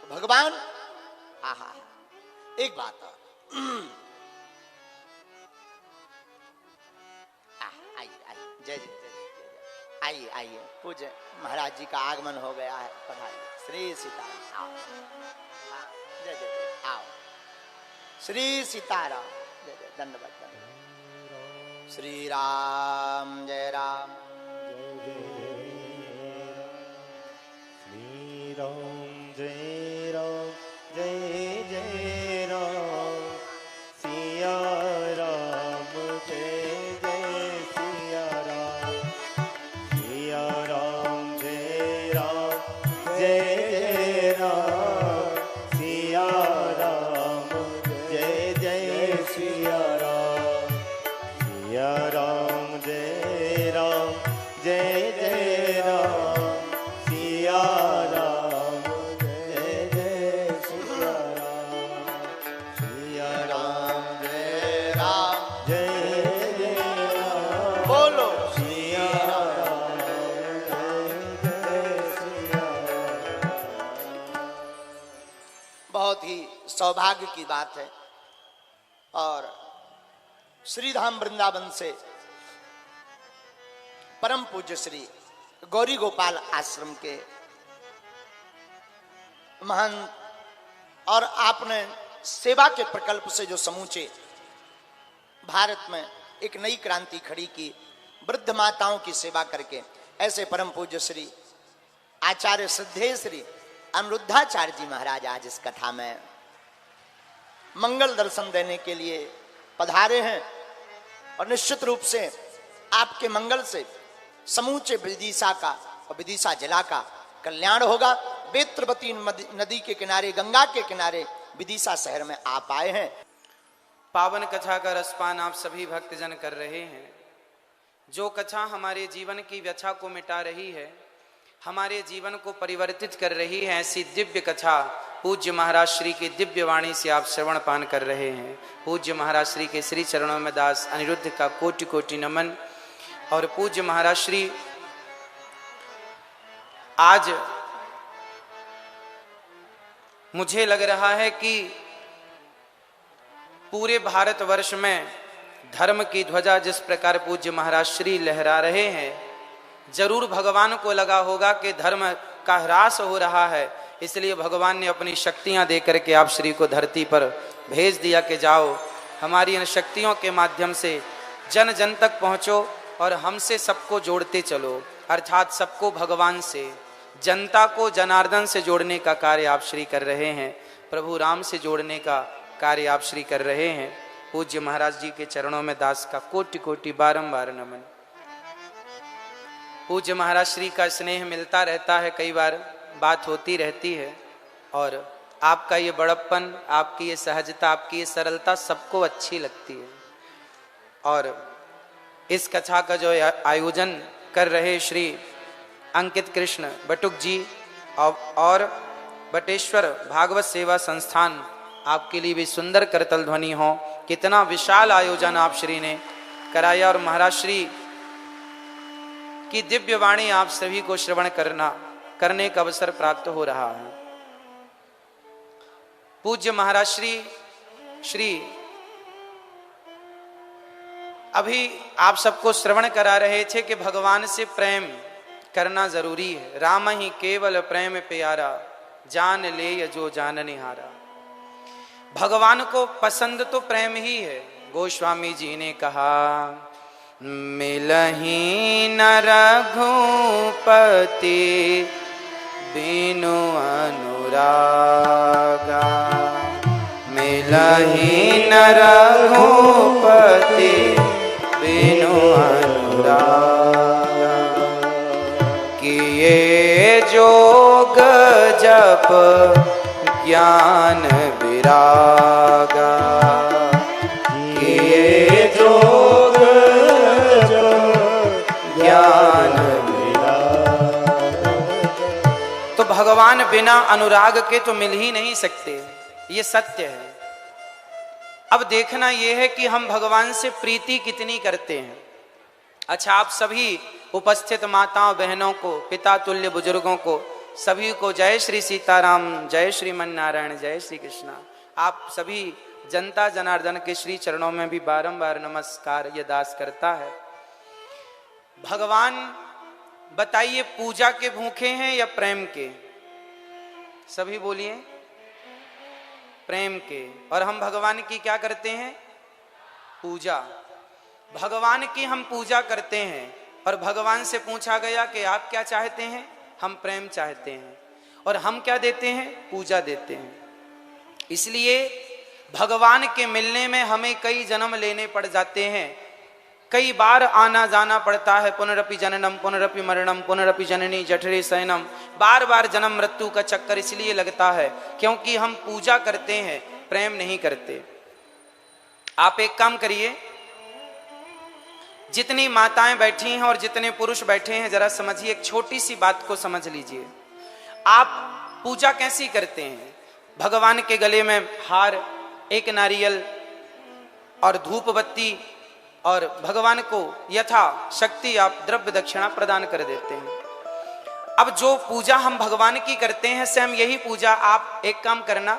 भगवान आहा एक बात आइए आइए जय जय आइए आइए पूज्य महाराज जी का आगमन हो गया है। पधारिए श्री सीताराम। आओ जय जय आओ श्री सीताराम जय जय दंडवत दंडवत। श्री राम जय राम श्री राम जय राम जय जय राम सिया राम जय जय सिया राम सिया राम जय राम जय जय राम सिया राम जय जय सिया राम सिया राम जय राम जय जय राम सिया राम जय जय सिया राम सिया राम जय राम जय जय राम बोलो सिया राम जय जय सिया राम। बहुत ही सौभाग्य की बात है। और श्रीधाम वृंदावन से परम पूज्य श्री गौरी गोपाल आश्रम के महान और आपने सेवा के प्रकल्प से जो समूचे भारत में एक नई क्रांति खड़ी की, वृद्ध माताओं की सेवा करके, ऐसे परम पूज्य श्री आचार्य श्रद्धेय श्री अनिरुद्धाचार्य जी महाराज आज इस कथा में मंगल दर्शन देने के लिए पधारे हैं। और निश्चित रूप से आपके मंगल से समूचे विदिशा का और विदिशा जिला का कल्याण होगा। बेत्रवती नदी के किनारे, गंगा के किनारे विदिशा शहर में आप आए हैं। पावन कथा का रसपान आप सभी भक्तजन कर रहे हैं। जो कथा हमारे जीवन की व्यथा को मिटा रही है, हमारे जीवन को परिवर्तित कर रही है, ऐसी दिव्य कथा पूज्य महाराज श्री की दिव्य वाणी से आप श्रवण पान कर रहे हैं। पूज्य महाराज श्री के श्री चरणों में दास अनिरुद्ध का कोटि कोटि नमन। और पूज्य महाराज श्री आज मुझे लग रहा है कि पूरे भारतवर्ष में धर्म की ध्वजा जिस प्रकार पूज्य महाराज श्री लहरा रहे हैं, जरूर भगवान को लगा होगा कि धर्म का ह्रास हो रहा है, इसलिए भगवान ने अपनी शक्तियां देकर के आप श्री को धरती पर भेज दिया कि जाओ हमारी इन शक्तियों के माध्यम से जन जन तक पहुंचो और हमसे सबको जोड़ते चलो, अर्थात सबको भगवान से, जनता को जनार्दन से जोड़ने का कार्य आप श्री कर रहे हैं। प्रभु राम से जोड़ने का कार्य आप श्री कर रहे हैं। पूज्य महाराज जी के चरणों में दास का कोटि कोटि बारंबार नमन। पूज्य महाराज श्री का स्नेह मिलता रहता है, कई बार बात होती रहती है, और आपका ये बड़प्पन, आपकी ये सहजता, आपकी ये सरलता सबको अच्छी लगती है। और इस कथा का जो आयोजन कर रहे श्री अंकित कृष्ण बटुक जी और बटेश्वर भागवत सेवा संस्थान, आपके लिए भी सुंदर करतल ध्वनि हो। कितना विशाल आयोजन आप श्री ने कराया और महाराज श्री की दिव्य वाणी आप सभी को श्रवण करने का अवसर प्राप्त हो रहा है। पूज्य महाराज श्री अभी आप सबको श्रवण करा रहे थे कि भगवान से प्रेम करना जरूरी है। राम ही केवल प्रेम प्यारा, जान ले जो जान निहारा। भगवान को पसंद तो प्रेम ही है। गोस्वामी जी ने कहा, मिलही न रघुपति बिनु अनुरागा, मिलही न रघुपति बिनु अनुरागा। किए जोग जप ज्ञान विरागा, किए जोग ज्ञान विरागा। तो भगवान बिना अनुराग के तो मिल ही नहीं सकते, ये सत्य है। अब देखना यह है कि हम भगवान से प्रीति कितनी करते हैं। अच्छा, आप सभी उपस्थित माताओं बहनों को, पिता तुल्य बुजुर्गों को सभी को जय श्री सीताराम, जय श्रीमन नारायण, जय श्री कृष्णा। आप सभी जनता जनार्दन के श्री चरणों में भी बारंबार नमस्कार ये दास करता है। भगवान बताइए, पूजा के भूखे हैं या प्रेम के? सभी बोलिए, प्रेम के। और हम भगवान की क्या करते हैं? पूजा। भगवान की हम पूजा करते हैं और भगवान से पूछा गया कि आप क्या चाहते हैं? हम प्रेम चाहते हैं। और हम क्या देते हैं? पूजा देते हैं। इसलिए भगवान के मिलने में हमें कई जन्म लेने पड़ जाते हैं, कई बार आना जाना पड़ता है। पुनरपि जननम पुनरपि मरणम पुनरपि जननी जठरे शयनम। बार बार जन्म मृत्यु का चक्कर इसलिए लगता है क्योंकि हम पूजा करते हैं, प्रेम नहीं करते। आप एक काम करिए, जितनी माताएं बैठी हैं और जितने पुरुष बैठे हैं, जरा समझिए, एक छोटी सी बात को समझ लीजिए। आप पूजा कैसी करते हैं? भगवान के गले में हार, एक नारियल और धूप बत्ती, और भगवान को यथा शक्ति आप द्रव्य दक्षिणा प्रदान कर देते हैं। अब जो पूजा हम भगवान की करते हैं, सेम यही पूजा आप एक काम करना,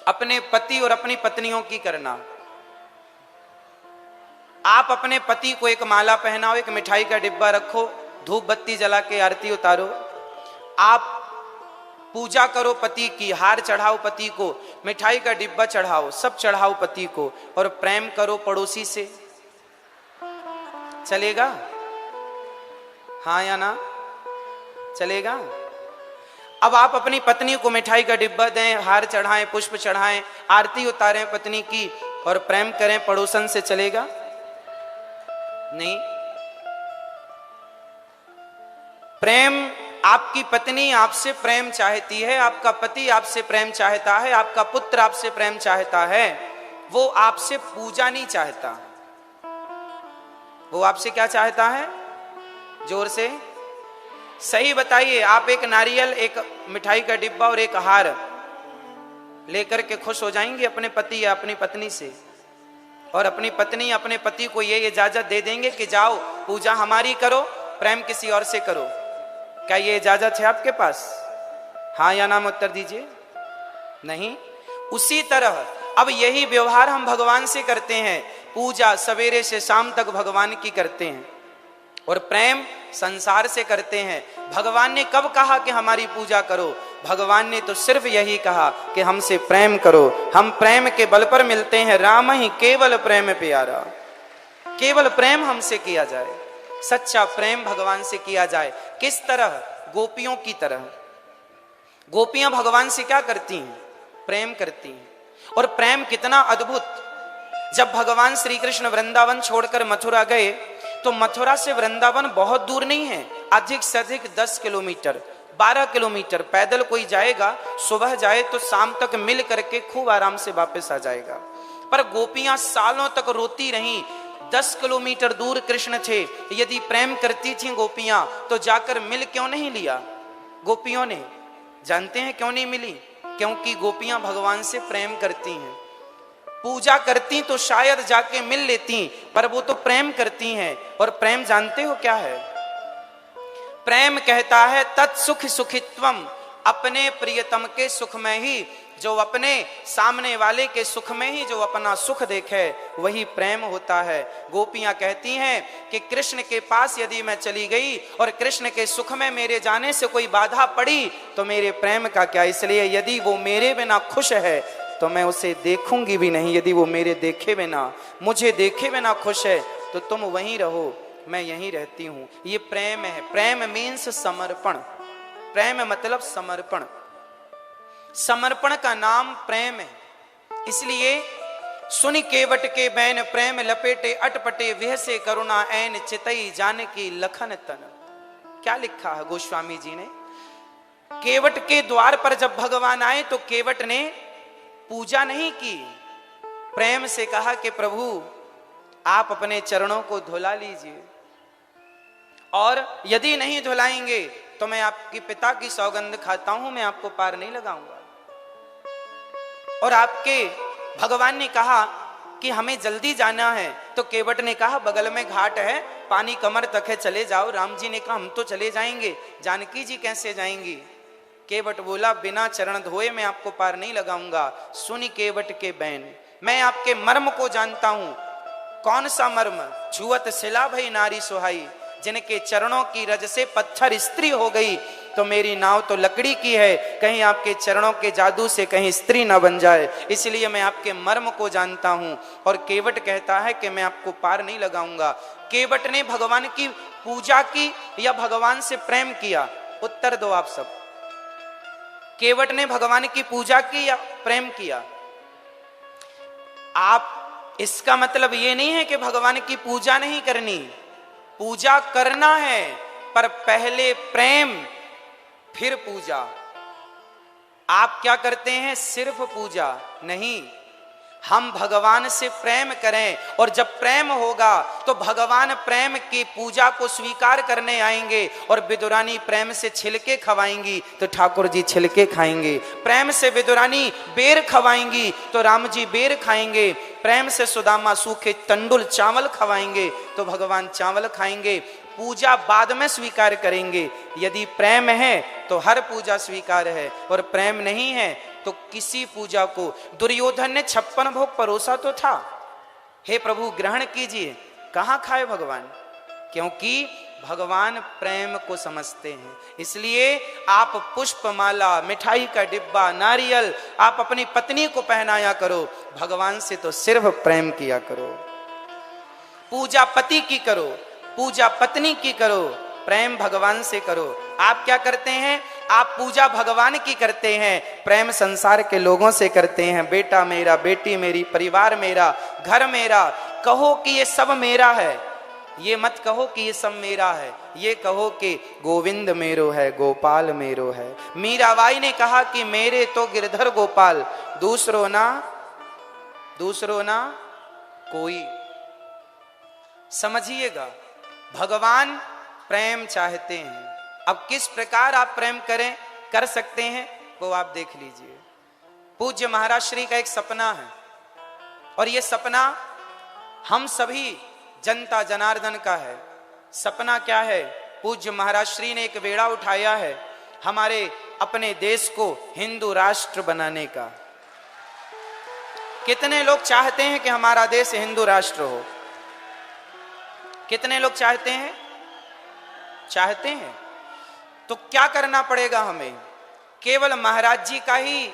अपने पति और अपनी पत्नियों की करना। आप अपने पति को एक माला पहनाओ, एक मिठाई का डिब्बा रखो, धूप बत्ती जला के आरती उतारो। आप पूजा करो पति की, हार चढ़ाओ पति को, मिठाई का डिब्बा चढ़ाओ, सब चढ़ाओ पति को, और प्रेम करो पड़ोसी से। चलेगा? हाँ या ना? चलेगा? अब आप अपनी पत्नी को मिठाई का डिब्बा दें, हार चढ़ाएं, पुष्प चढ़ाएं, आरती उतारें पत्नी की, और प्रेम करें पड़ोसन से। चलेगा? नहीं। प्रेम, आपकी पत्नी आपसे प्रेम चाहती है, आपका पति आपसे प्रेम चाहता है, आपका पुत्र आपसे प्रेम चाहता है, वो आपसे पूजा नहीं चाहता। वो आपसे क्या चाहता है? जोर से सही बताइए। आप एक नारियल, एक मिठाई का डिब्बा और एक हार लेकर के खुश हो जाएंगे अपने पति या अपनी पत्नी से? और अपनी पत्नी अपने पति को ये इजाजत दे देंगे कि जाओ पूजा हमारी करो, प्रेम किसी और से करो? क्या ये इजाजत है आपके पास? हाँ या ना में उत्तर दीजिए। नहीं। उसी तरह अब यही व्यवहार हम भगवान से करते हैं। पूजा सवेरे से शाम तक भगवान की करते हैं और प्रेम संसार से करते हैं। भगवान ने कब कहा कि हमारी पूजा करो? भगवान ने तो सिर्फ यही कहा कि हमसे प्रेम करो। हम प्रेम के बल पर मिलते हैं। राम ही केवल प्रेम प्यारा। केवल प्रेम हमसे किया जाए, सच्चा प्रेम भगवान से किया जाए। किस तरह? गोपियों की तरह। गोपियां भगवान से क्या करती हैं? प्रेम करती हैं। और प्रेम कितना अद्भुत! जब भगवान श्री कृष्ण वृंदावन छोड़कर मथुरा गए, तो मथुरा से वृंदावन बहुत दूर नहीं है, अधिक से अधिक 10 किलोमीटर, 12 किलोमीटर पैदल कोई जाएगा, सुबह जाए तो शाम तक मिल करके खूब आराम से वापस आ जाएगा। पर गोपियां सालों तक रोती रहीं। 10 किलोमीटर दूर कृष्ण थे, यदि प्रेम करती थी गोपियां तो जाकर मिल क्यों नहीं लिया गोपियों ने? जानते हैं क्यों नहीं मिली? क्योंकि गोपियां भगवान से प्रेम करती हैं। पूजा करती तो शायद जाके मिल लेती, पर वो तो प्रेम करती हैं। और प्रेम जानते हो क्या है? प्रेम कहता है तत्सुख सुखित्वम, अपने प्रियतम के सुख में ही, जो अपने सामने वाले के सुख में ही जो अपना सुख देखे, वही प्रेम होता है। गोपियां कहती हैं कि कृष्ण के पास यदि मैं चली गई और कृष्ण के सुख में मेरे जाने से कोई बाधा पड़ी तो मेरे प्रेम का क्या? इसलिए यदि वो मेरे बिना खुश है तो मैं उसे देखूंगी भी नहीं। यदि वो मेरे देखे बिना, मुझे देखे बिना खुश है तो तुम वहीं रहो, मैं यहीं रहती हूं। ये प्रेम है। प्रेम मीन्स समर्पण। प्रेम मतलब समर्पण। समर्पण का नाम प्रेम है। इसलिए सुनि केवट के बैन प्रेम लपेटे अटपटे विह से करुणा ऐन चितई जानकी लखन तन। क्या लिखा है गोस्वामी जी ने? केवट के द्वार पर जब भगवान आए तो केवट ने पूजा नहीं की, प्रेम से कहा कि प्रभु आप अपने चरणों को धुला लीजिए, और यदि नहीं धुलाएंगे तो मैं आपके पिता की सौगंध खाता हूं, मैं आपको पार नहीं लगाऊंगा। और आपके भगवान ने कहा कि हमें जल्दी जाना है। तो केवट ने कहा बगल में घाट है, पानी कमर तक है, चले जाओ। राम जी ने कहा हम तो चले जाएंगे, जानकी जी कैसे जाएंगी? केवट बोला बिना चरण धोए मैं आपको पार नहीं लगाऊंगा। सुनी केवट के बैन, मैं आपके मर्म को जानता हूं। कौन सा मर्म? छुअत शिला भई नारी सुहाई, जिनके चरणों की रज से पत्थर स्त्री हो गई। तो मेरी नाव तो लकड़ी की है, कहीं आपके चरणों के जादू से कहीं स्त्री ना बन जाए, इसलिए मैं आपके मर्म को जानता हूं। और केवट कहता है कि मैं आपको पार नहीं लगाऊंगा। केवट ने भगवान की पूजा की या भगवान से प्रेम किया? उत्तर दो आप सब। केवट ने भगवान की पूजा की या प्रेम किया? आप, इसका मतलब यह नहीं है कि भगवान की पूजा नहीं करनी, पूजा करना है, पर पहले प्रेम फिर पूजा। आप क्या करते हैं? सिर्फ पूजा नहीं, हम भगवान से प्रेम करें, और जब प्रेम होगा तो भगवान प्रेम की पूजा को स्वीकार करने आएंगे। और विदुरानी प्रेम से छिलके खवाएंगी तो ठाकुर जी छिलके खाएंगे, प्रेम से विदुरानी बेर खवाएंगी तो राम जी बेर खाएंगे, प्रेम से सुदामा सूखे तंडुल चावल खवाएंगे तो भगवान चावल खाएंगे। पूजा बाद में स्वीकार करेंगे। यदि प्रेम है तो हर पूजा स्वीकार है, और प्रेम नहीं है तो किसी पूजा को। दुर्योधन ने 56 भोग परोसा तो था, हे प्रभु ग्रहण कीजिए, कहां खाए भगवान? क्योंकि भगवान प्रेम को समझते हैं। इसलिए आप पुष्पमाला, मिठाई का डिब्बा, नारियल आप अपनी पत्नी को पहनाया करो, भगवान से तो सिर्फ प्रेम किया करो। पूजा पति की करो, पूजा पत्नी की करो, प्रेम भगवान से करो। आप क्या करते हैं? आप पूजा भगवान की करते हैं, प्रेम संसार के लोगों से करते हैं। बेटा मेरा, बेटी मेरी, परिवार मेरा, घर मेरा। कहो कि ये सब मेरा है, ये मत कहो कि ये सब मेरा है, ये कहो कि गोविंद मेरो है, गोपाल मेरो है। मीराबाई ने कहा कि मेरे तो गिरधर गोपाल, दूसरो ना कोई। समझिएगा, भगवान प्रेम चाहते हैं। अब किस प्रकार आप प्रेम कर सकते हैं वो आप देख लीजिए। पूज्य महाराज श्री का एक सपना है, और ये सपना हम सभी जनता जनार्दन का है। सपना क्या है? पूज्य महाराज श्री ने एक बेड़ा उठाया है हमारे अपने देश को हिंदू राष्ट्र बनाने का। कितने लोग चाहते हैं कि हमारा देश हिंदू राष्ट्र हो? कितने लोग चाहते हैं? चाहते हैं। तो क्या करना पड़ेगा हमें? केवल महाराज जी का ही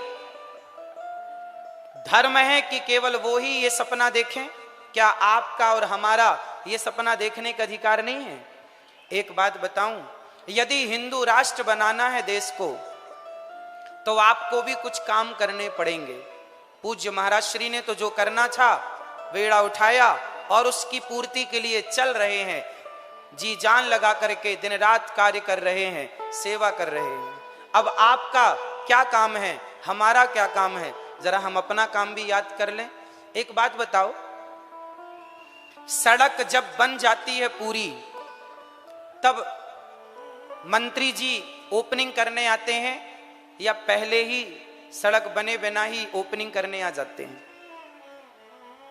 धर्म है कि केवल वो ही ये सपना देखें? क्या आपका और हमारा ये सपना देखने का अधिकार नहीं है? एक बात बताऊं, यदि हिंदू राष्ट्र बनाना है देश को, तो आपको भी कुछ काम करने पड़ेंगे। पूज्य महाराज श्री ने तो जो करना था बेड़ा उठाया, और उसकी पूर्ति के लिए चल रहे हैं, जी जान लगा करके दिन रात कार्य कर रहे हैं, सेवा कर रहे हैं। अब आपका क्या काम है, हमारा क्या काम है? जरा हम अपना काम भी याद कर लें। एक बात बताओ, सड़क जब बन जाती है पूरी, तब मंत्री जी ओपनिंग करने आते हैं या पहले ही सड़क बने बिना ही ओपनिंग करने आ जाते हैं?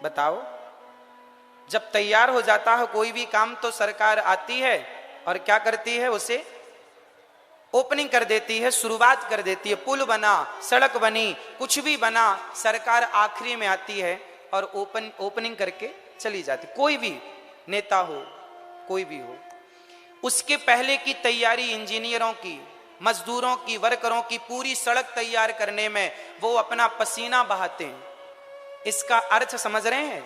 बताओ। जब तैयार हो जाता है कोई भी काम तो सरकार आती है और क्या करती है? उसे ओपनिंग कर देती है, शुरुआत कर देती है। पुल बना, सड़क बनी, कुछ भी बना, सरकार आखिरी में आती है और ओपनिंग करके चली जाती। कोई भी नेता हो, कोई भी हो, उसके पहले की तैयारी इंजीनियरों की, मजदूरों की, वर्करों की पूरी सड़क तैयार करने में वो अपना पसीना बहाते हैं। इसका अर्थ समझ रहे हैं?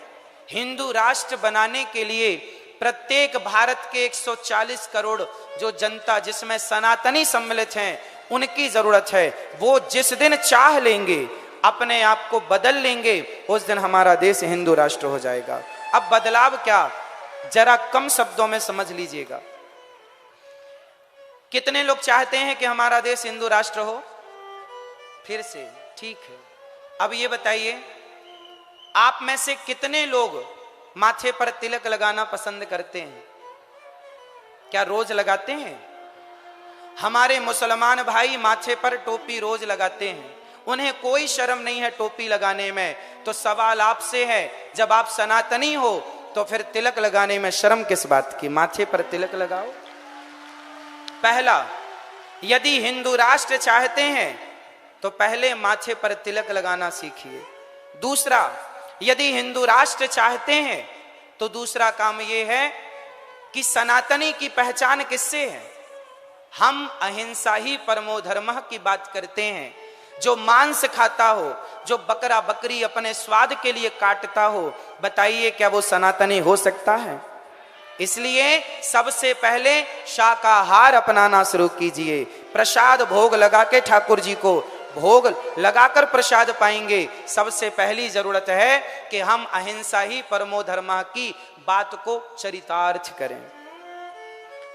हिंदू राष्ट्र बनाने के लिए प्रत्येक भारत के 140 करोड़ जो जनता, जिसमें सनातनी सम्मिलित हैं, उनकी जरूरत है। वो जिस दिन चाह लेंगे, अपने आप को बदल लेंगे, उस दिन हमारा देश हिंदू राष्ट्र हो जाएगा। अब बदलाव क्या, जरा कम शब्दों में समझ लीजिएगा। कितने लोग चाहते हैं कि हमारा देश हिंदू राष्ट्र हो? फिर से ठीक है। अब ये बताइए, आप में से कितने लोग माथे पर तिलक लगाना पसंद करते हैं? क्या रोज लगाते हैं? हमारे मुसलमान भाई माथे पर टोपी रोज लगाते हैं। उन्हें कोई शर्म नहीं है टोपी लगाने में। तो सवाल आपसे है, जब आप सनातनी हो तो फिर तिलक लगाने में शर्म किस बात की? माथे पर तिलक लगाओ। पहला, यदि हिंदू राष्ट्र चाहते हैं तो पहले माथे पर तिलक लगाना सीखिए। दूसरा, यदि हिंदू राष्ट्र चाहते हैं तो दूसरा काम यह है कि सनातनी की पहचान किससे है? हम अहिंसा ही परमो धर्मः की बात करते हैं। जो मांस खाता हो, जो बकरा बकरी अपने स्वाद के लिए काटता हो, बताइए क्या वो सनातनी हो सकता है? इसलिए सबसे पहले शाकाहार अपनाना शुरू कीजिए। प्रसाद भोग लगा के ठाकुर जी को भोग लगाकर प्रसाद पाएंगे। सबसे पहली जरूरत है कि हम अहिंसा ही परमो धर्मः की बात को चरितार्थ करें।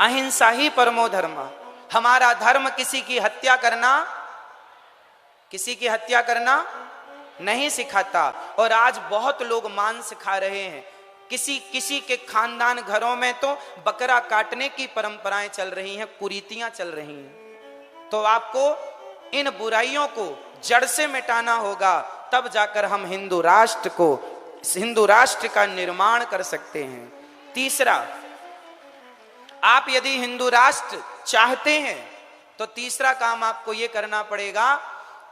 अहिंसा ही परमो धर्मः। हमारा धर्म किसी की हत्या करना नहीं सिखाता। और आज बहुत लोग मांस खा रहे हैं। किसी के खानदान घरों में तो बकरा काटने की परंपराएं चल रही हैं, कुरीतियां चल रही हैं। तो आपको इन बुराइयों को जड़ से मिटाना होगा, तब जाकर हम हिंदू राष्ट्र का निर्माण कर सकते हैं। तीसरा, आप यदि हिंदू राष्ट्र चाहते हैं तो तीसरा काम आपको यह करना पड़ेगा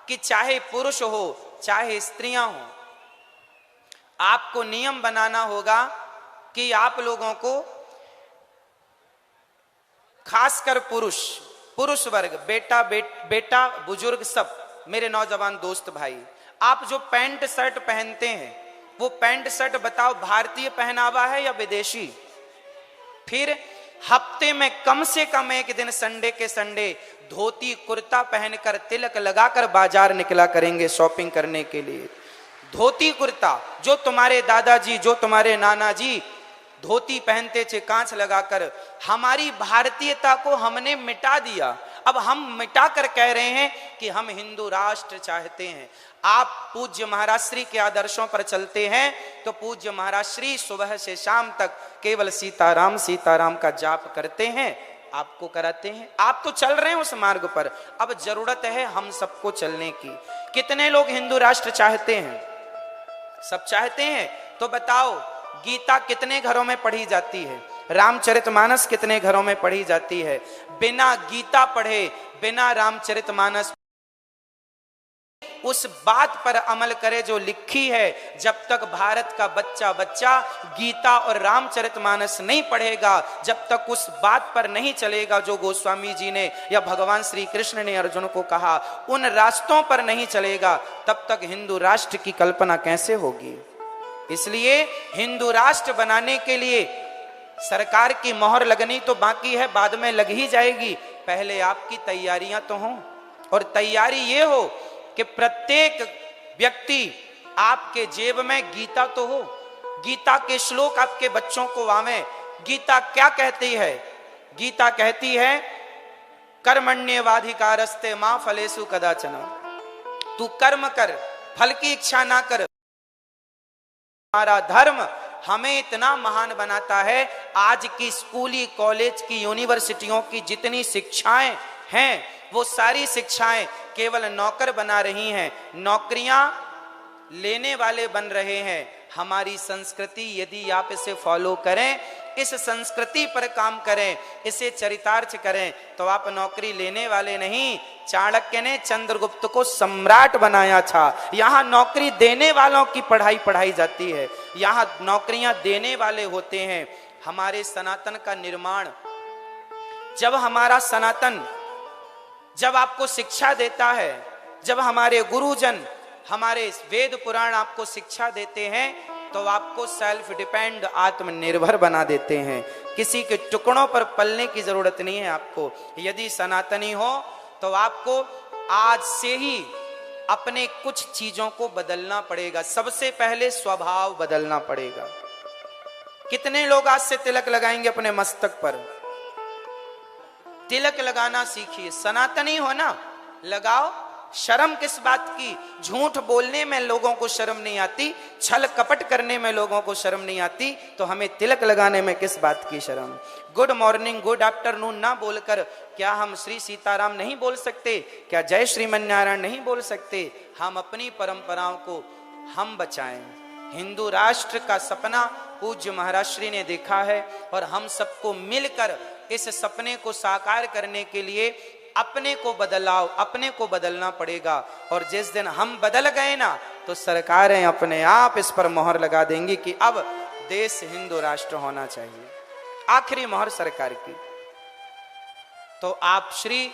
कि चाहे पुरुष हो चाहे स्त्रियां हो, आपको नियम बनाना होगा कि आप लोगों को, खासकर पुरुष वर्ग, बेटा बुजुर्ग, सब मेरे नौजवान दोस्त भाई, आप जो पैंट शर्ट पहनते हैं वो पैंट शर्ट बताओ भारतीय पहनावा है या विदेशी? फिर हफ्ते में कम से कम एक दिन संडे के संडे धोती कुर्ता पहनकर तिलक लगाकर बाजार निकला करेंगे शॉपिंग करने के लिए। धोती कुर्ता, जो तुम्हारे दादाजी, जो तुम्हारे नाना जी धोती पहनते थे कांच लगाकर, हमारी भारतीयता को हमने मिटा दिया। अब हम मिटा कर कह रहे हैं कि हम हिंदू राष्ट्र चाहते हैं। आप पूज्य महाराज श्री के आदर्शों पर चलते हैं तो पूज्य महाराज श्री सुबह से शाम तक केवल सीताराम सीताराम का जाप करते हैं, आपको कराते हैं। आप तो चल रहे हैं उस मार्ग पर, अब जरूरत है हम सबको चलने की। कितने लोग हिंदू राष्ट्र चाहते हैं? सब चाहते हैं। तो बताओ, गीता कितने घरों में पढ़ी जाती है? रामचरितमानस कितने घरों में पढ़ी जाती है? बिना गीता पढ़े, बिना रामचरितमानस उस बात पर अमल करे जो लिखी है। जब तक भारत का बच्चा गीता और रामचरितमानस नहीं पढ़ेगा, जब तक उस बात पर नहीं चलेगा जो गोस्वामी जी ने या भगवान श्री कृष्ण ने अर्जुन को कहा, उन रास्तों पर नहीं चलेगा, तब तक हिंदू राष्ट्र की कल्पना कैसे होगी? इसलिए हिंदू राष्ट्र बनाने के लिए सरकार की मोहर लगनी तो बाकी है, बाद में लग ही जाएगी। पहले आपकी तैयारियां तो हों, और तैयारी ये हो कि प्रत्येक व्यक्ति आपके जेब में गीता तो हो, गीता के श्लोक आपके बच्चों को आवे। गीता क्या कहती है? गीता कहती है कर्मण्येवाधिकारस्ते मां फलेषु कदाचन। तू कर्म कर, फल की इच्छा ना कर। हमारा धर्म हमें इतना महान बनाता है। आज की स्कूली, कॉलेज की, यूनिवर्सिटियों की जितनी शिक्षाएं हैं, वो सारी शिक्षाएं केवल नौकर बना रही हैं, नौकरियां लेने वाले बन रहे हैं। हमारी संस्कृति यदि आप इसे फॉलो करें, इस संस्कृति पर काम करें, इसे चरितार्थ करें, तो आप नौकरी लेने वाले नहीं। चाणक्य ने चंद्रगुप्त को सम्राट बनाया था। यहां नौकरी देने वालों की पढ़ाई जाती है, यहां नौकरियां देने वाले होते हैं। हमारे सनातन का निर्माण, जब हमारा सनातन जब आपको शिक्षा देता है, जब हमारे गुरुजन, हमारे वेद पुराण आपको शिक्षा देते हैं, तो आपको सेल्फ डिपेंड, आत्मनिर्भर बना देते हैं। किसी के टुकड़ों पर पलने की जरूरत नहीं है आपको। यदि सनातनी हो तो आपको आज से ही अपने कुछ चीजों को बदलना पड़ेगा। सबसे पहले स्वभाव बदलना पड़ेगा। कितने लोग आज से तिलक लगाएंगे अपने मस्तक पर? तिलक लगाना सीखिए। सनातनी हो ना, लगाओ। शर्म किस बात की? झूठ बोलने में लोगों को शर्म नहीं आती, छल कपट करने में लोगों को शर्म नहीं आती, तो हमें तिलक लगाने में किस बात की शर्म? गुड मॉर्निंग गुड आफ्टरनून ना बोलकर क्या हम श्री सीताराम नहीं बोल सकते? क्या जय श्रीमन नारायण नहीं बोल सकते? हम अपनी परंपराओं को हम बचाएं। हिंदू राष्ट्र का सपना पूज्य महाराज श्री ने देखा है और हम सबको मिलकर इस सपने को साकार करने के लिए अपने को बदलाव, अपने को बदलना पड़ेगा। और जिस दिन हम बदल गए ना, तो सरकारें अपने आप इस पर मोहर लगा देंगी कि अब देश हिंदू राष्ट्र होना चाहिए। आखिरी मोहर सरकार की। तो आप श्री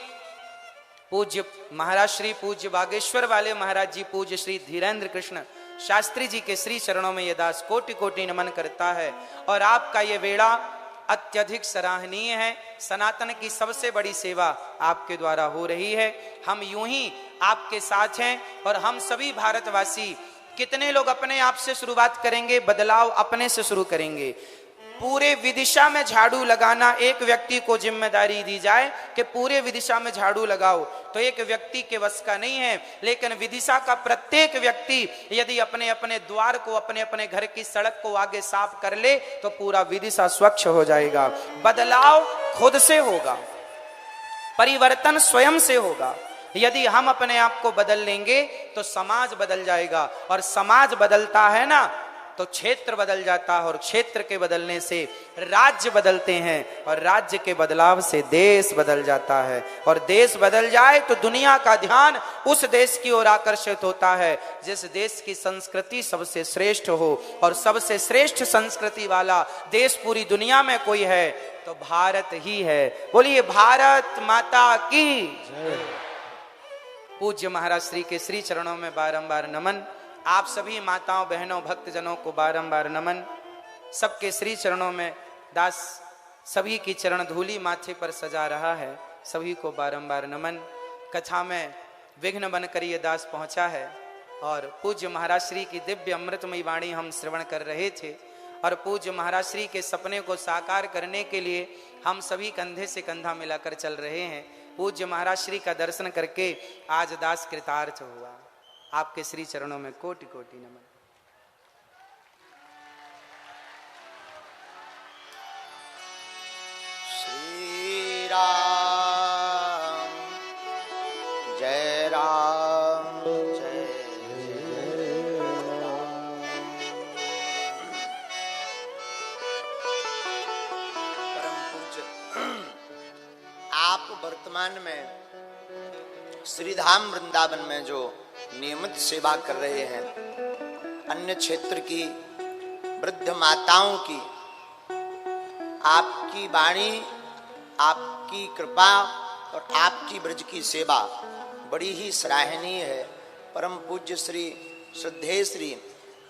पूज्य महाराज श्री पूज्य बागेश्वर वाले महाराज जी पूज्य श्री धीरेन्द्र कृष्ण शास्त्री जी के श्री चरणों में यह दास कोटि कोटि नमन करता है। और आपका ये वेड़ा अत्यधिक सराहनीय है। सनातन की सबसे बड़ी सेवा आपके द्वारा हो रही है। हम यूं ही आपके साथ हैं और हम सभी भारतवासी, कितने लोग अपने आप से शुरुआत करेंगे, बदलाव अपने से शुरू करेंगे। पूरे विदिशा में झाड़ू लगाना एक व्यक्ति को जिम्मेदारी दी जाए कि पूरे विदिशा में झाड़ू लगाओ, तो एक व्यक्ति के वश का नहीं है। लेकिन विदिशा का प्रत्येक व्यक्ति यदि अपने अपने द्वार को, अपने अपने घर की सड़क को आगे साफ कर ले, तो पूरा विदिशा स्वच्छ हो जाएगा। बदलाव खुद से होगा, परिवर्तन स्वयं से होगा। यदि हम अपने आप को बदल लेंगे तो समाज बदल जाएगा, और समाज बदलता है ना तो क्षेत्र बदल जाता है, और क्षेत्र के बदलने से राज्य बदलते हैं, और राज्य के बदलाव से देश बदल जाता है, और देश बदल जाए तो दुनिया का ध्यान उस देश की ओर आकर्षित होता है जिस देश की संस्कृति सबसे श्रेष्ठ हो। और सबसे श्रेष्ठ संस्कृति वाला देश पूरी दुनिया में कोई है तो भारत ही है। बोलिए भारत माता की। पूज्य महाराज श्री के श्री चरणों में बारंबार नमन। आप सभी माताओं, बहनों, भक्तजनों को बारंबार नमन। सबके श्री चरणों में दास सभी की चरण धूली माथे पर सजा रहा है, सभी को बारंबार नमन। कथा में विघ्न बनकर ये दास पहुंचा है और पूज्य महाराज श्री की दिव्य अमृतमयी वाणी हम श्रवण कर रहे थे, और पूज्य महाराज श्री के सपने को साकार करने के लिए हम सभी कंधे से कंधा मिलाकर चल रहे हैं। पूज्य महाराज श्री का दर्शन करके आज दास कृतार्थ हुआ। आपके श्री चरणों में कोटि कोटि नमन। श्री राम जय राम जय जय राम। परम पूज्य, आप वर्तमान में श्रीधाम वृंदावन में जो नियमित सेवा कर रहे हैं, अन्य क्षेत्र की वृद्ध माताओं की, आपकी वाणी, आपकी कृपा और आपकी ब्रज की सेवा बड़ी ही सराहनीय है। परम पूज्य श्री श्रद्धेय श्री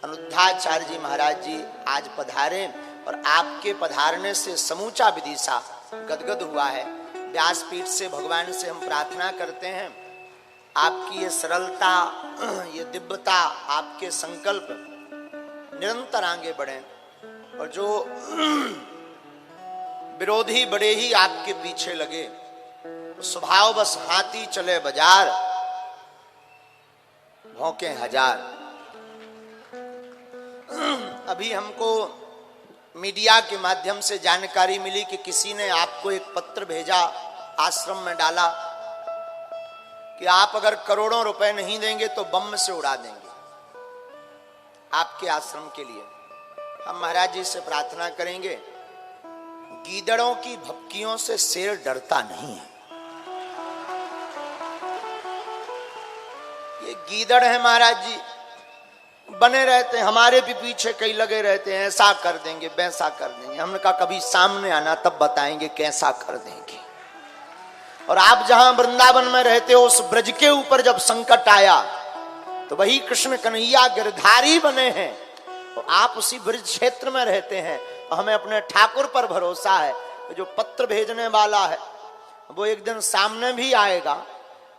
अनुद्धाचार्य जी महाराज जी आज पधारे, और आपके पधारने से समूचा विदिशा गदगद हुआ है। व्यासपीठ से भगवान से हम प्रार्थना करते हैं, आपकी ये सरलता, ये दिव्यता, आपके संकल्प निरंतर आगे बढ़े, और जो विरोधी बड़े ही आपके पीछे लगे, स्वभाव बस हाथी चले बाजार, भौंके हजार। अभी हमको मीडिया के माध्यम से जानकारी मिली कि किसी ने आपको एक पत्र भेजा, आश्रम में डाला कि आप अगर करोड़ों रुपए नहीं देंगे तो बम से उड़ा देंगे आपके आश्रम के लिए। हम महाराज जी से प्रार्थना करेंगे, गीदड़ों की भपकियों से शेर डरता नहीं है। ये गीदड़ है महाराज जी, बने रहते हैं, हमारे भी पीछे कई लगे रहते हैं, ऐसा कर देंगे वैसा कर देंगे। हमने कहा कभी सामने आना तब बताएंगे कैसा कर देंगे। और आप जहां वृंदावन में रहते हो, उस ब्रज के ऊपर जब संकट आया तो वही कृष्ण कन्हैया गिरधारी बने हैं, और आप उसी ब्रज क्षेत्र में रहते हैं। और हमें अपने ठाकुर पर भरोसा है, जो पत्र भेजने वाला है वो एक दिन सामने भी आएगा।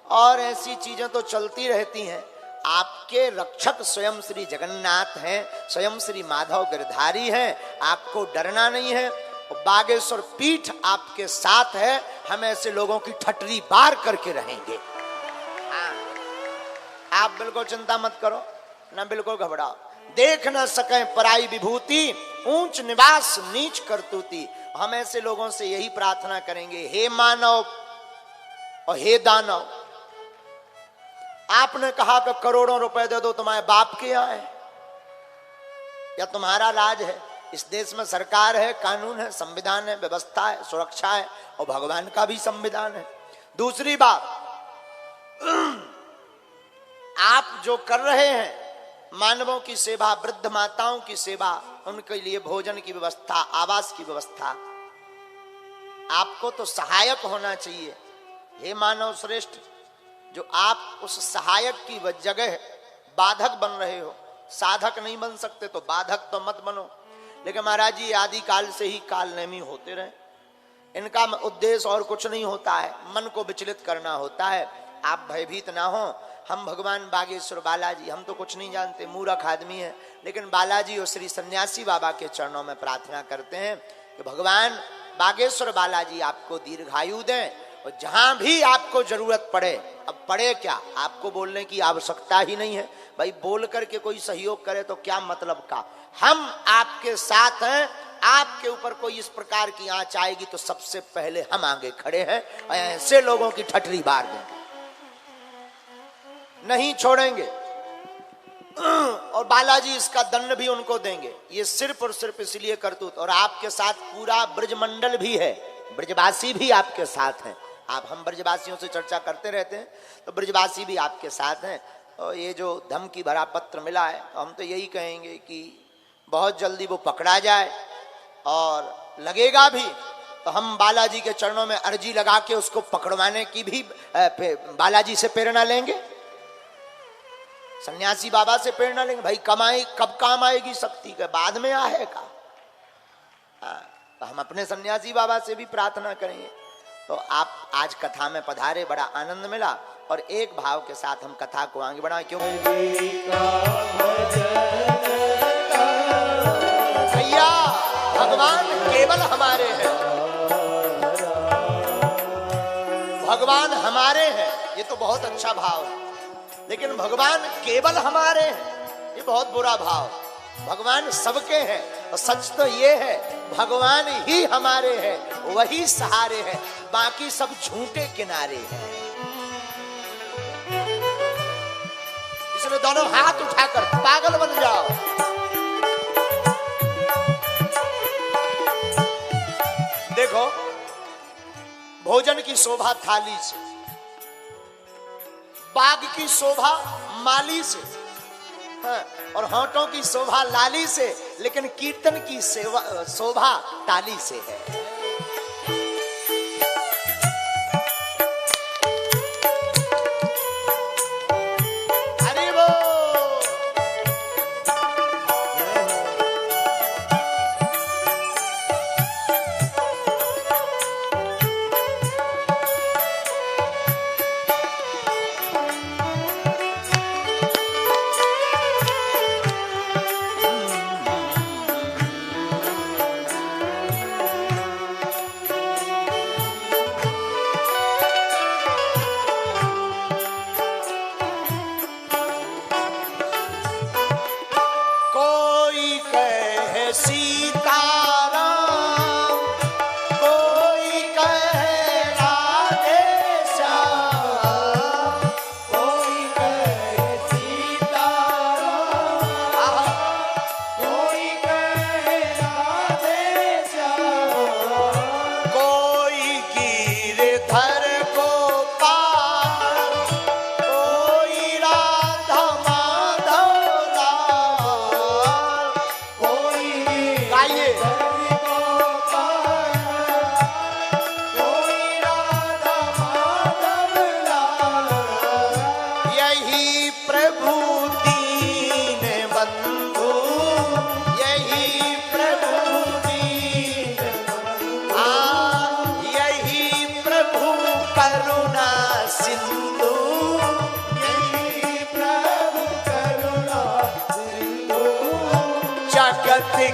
और ऐसी चीजें तो चलती रहती हैं। आपके रक्षक स्वयं श्री जगन्नाथ हैं, स्वयं श्री माधव गिरधारी हैं, आपको डरना नहीं है। बागेश्वर पीठ आपके साथ है, हम ऐसे लोगों की ठटरी बार करके रहेंगे। आप बिल्कुल चिंता मत करो, ना बिल्कुल घबराओ। देख न सके पराई विभूति, ऊंच निवास नीच करतूती। हम ऐसे लोगों से यही प्रार्थना करेंगे, हे मानव और हे दानव, आपने कहा कि करोड़ों रुपए दे दो, तुम्हारे बाप के यहाँ है या तुम्हारा राज है? इस देश में सरकार है, कानून है, संविधान है, व्यवस्था है, सुरक्षा है, और भगवान का भी संविधान है। दूसरी बात, आप जो कर रहे हैं मानवों की सेवा, वृद्ध माताओं की सेवा, उनके लिए भोजन की व्यवस्था, आवास की व्यवस्था, आपको तो सहायक होना चाहिए। हे मानव श्रेष्ठ, जो आप उस सहायक की जगह बाधक बन रहे हो, साधक नहीं बन सकते तो बाधक तो मत बनो। लेकिन महाराज जी आदि काल से ही कालनेमी होते रहे, इनका उद्देश्य और कुछ नहीं होता है, मन को विचलित करना होता है। आप भयभीत ना हो। हम भगवान बागेश्वर बालाजी, हम तो कुछ नहीं जानते, मूर्ख आदमी है, लेकिन बालाजी और श्री सन्यासी बाबा के चरणों में प्रार्थना करते हैं कि भगवान बागेश्वर बालाजी आपको दीर्घायु दें, और जहां भी आपको जरूरत पड़े, अब पड़े क्या, आपको बोलने की आवश्यकता ही नहीं है भाई, बोल करके कोई सहयोग करे तो क्या मतलब का। हम आपके साथ हैं, आपके ऊपर कोई इस प्रकार की आंच आएगी तो सबसे पहले हम आगे खड़े हैं और ऐसे लोगों की ठटरी बार देंगे, नहीं छोड़ेंगे, और बालाजी इसका दंड भी उनको देंगे। ये सिर्फ और सिर्फ इसलिए करतूत, और आपके साथ पूरा ब्रजमंडल भी है, ब्रजवासी भी आपके साथ हैं। आप, हम ब्रजवासियों से चर्चा करते रहते हैं, तो ब्रजवासी भी आपके साथ हैं। और ये जो धमकी भरा पत्र मिला है, तो हम तो यही कहेंगे कि बहुत जल्दी वो पकड़ा जाए, और लगेगा भी तो हम बालाजी के चरणों में अर्जी लगा के उसको पकड़वाने की भी बालाजी से प्रेरणा लेंगे, सन्यासी बाबा से प्रेरणा लेंगे। भाई कमाई कब काम आएगी शक्ति के, बाद में आएगा। तो हम अपने सन्यासी बाबा से भी प्रार्थना करेंगे। तो आप आज कथा में पधारे, बड़ा आनंद मिला, और एक भाव के साथ हम कथा को आगे बढ़ाएं। क्यों भैया, भगवान केवल हमारे हैं, भगवान हमारे हैं, ये तो बहुत अच्छा भाव है। लेकिन भगवान केवल हमारे हैं, ये बहुत बुरा भाव। भगवान सबके हैं, और सच तो ये है भगवान ही हमारे हैं, वही सहारे हैं, बाकी सब झूठे किनारे हैं। इसलिए दोनों हाथ उठाकर पागल बन जाओ। देखो, भोजन की शोभा थाली से, बाग की शोभा माली से, हाँ, और होंठों की शोभा लाली से, लेकिन कीर्तन की शोभा ताली से है।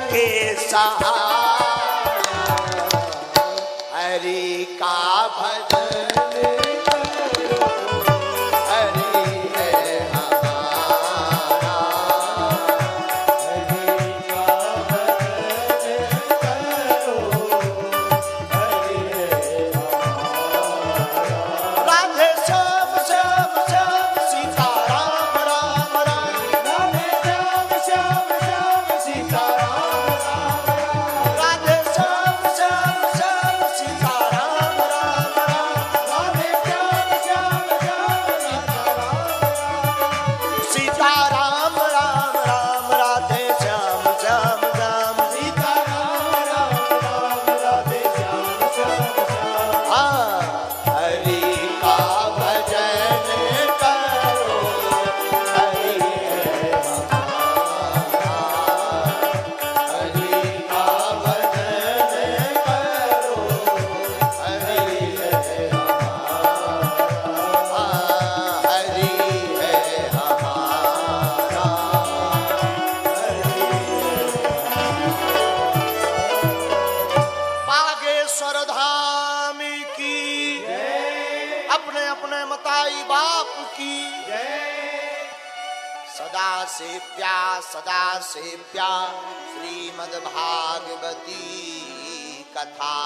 के सहारा हरि का भजन करो, हरि है हम अपने अपने मताई बाप की सदा से प्या श्रीमद् भागवती कथा।